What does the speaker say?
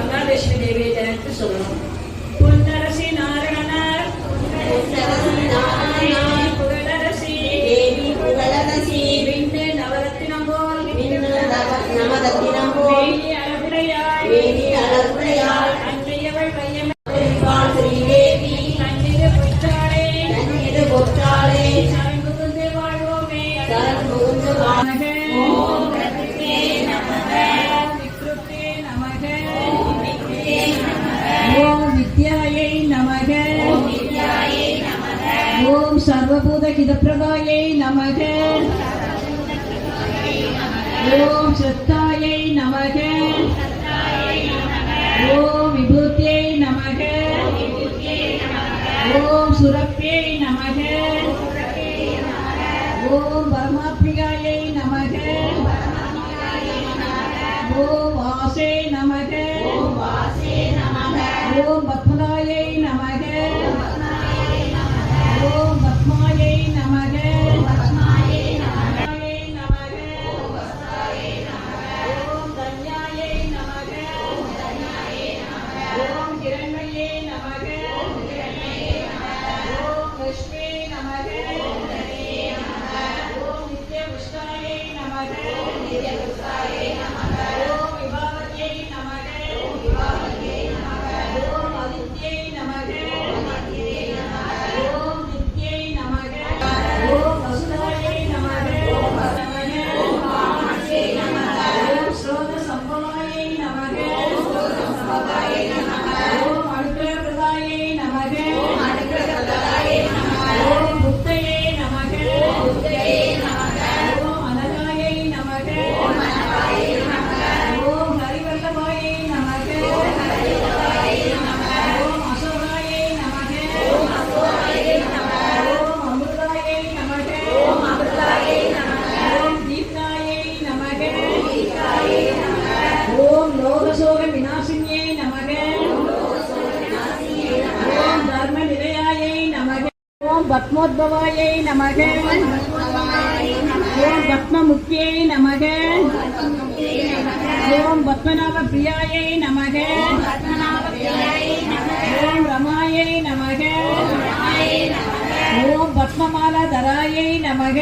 மகாலட்சுமி தேவியை ஜெயத்து சொல்லணும். பொன்னரசி நாராயணர் புகழரசி தேவி புகழரசி விண்ணு நவரத்தினம் போல் நவரத்தினம் போல் வேணி அழகுடையாள் அன்னையவள் மையம் ஸ்ரீதேவி நன்னிது பொற்றாளே நன்னிது பொற்றாளே சரண் புகுந்து வாழ்வோமே சரண் புகுந்து வாழ்க. ஓம் பிரகிருதே நமக விக்ருதே நமக ஓம் விக்ருதே நமக ஓம் வித்யாயை நமக ஓம் வித்யாயை நமக ஓம் சர்வபூத ஹிதப்ரதாயை நமக ஓம் சத்தாயை நமக ஓம் விபூத்யை நமக ஓம் சுரப்யை நமக ஓம் பரமாத்மிகாயை நமக ஓம் வாசே நமக ஓம் பத்மதாயை நமக ஓம் பத்மாயை நமக ஓம் தன்யாயை நமக ஓம் கிரண்மயே நமக ஓம் லக்ஷ்மி நமக ஓம் நித்ய புஷ்டாயை நமக ஓம் விபாவத்யை நமக ஓம் அதித்யை நமக ஓம் நித்யை நமக ஓம் வசுதாயை நமக ஓம் ஸ்ரோத சம்பவாயை நமக ஓம் அனுக்கிரகதாயை நமக ஓம் புத்தையை நமக ஓம் அனகாயை நமக ஓம் ஹரிவல்லபாயை நமக ஓம் அசோகாயை நமக ஓம் அமிர்தாயை நமக ஓம் தீப்தாயை நமக ஓம் லோகசோக விநாசினியை நமக ஓம் தர்ம நிலையாயை நமக ஓம் பத்மோத்பவாயை நமக ஓம் பத்மமுக்கியை நமக ஓம் பத்மநாப பிரியாயை நமக ஓம் ரமாயை நமக ஓம் பத்மமாலா தராயை நமக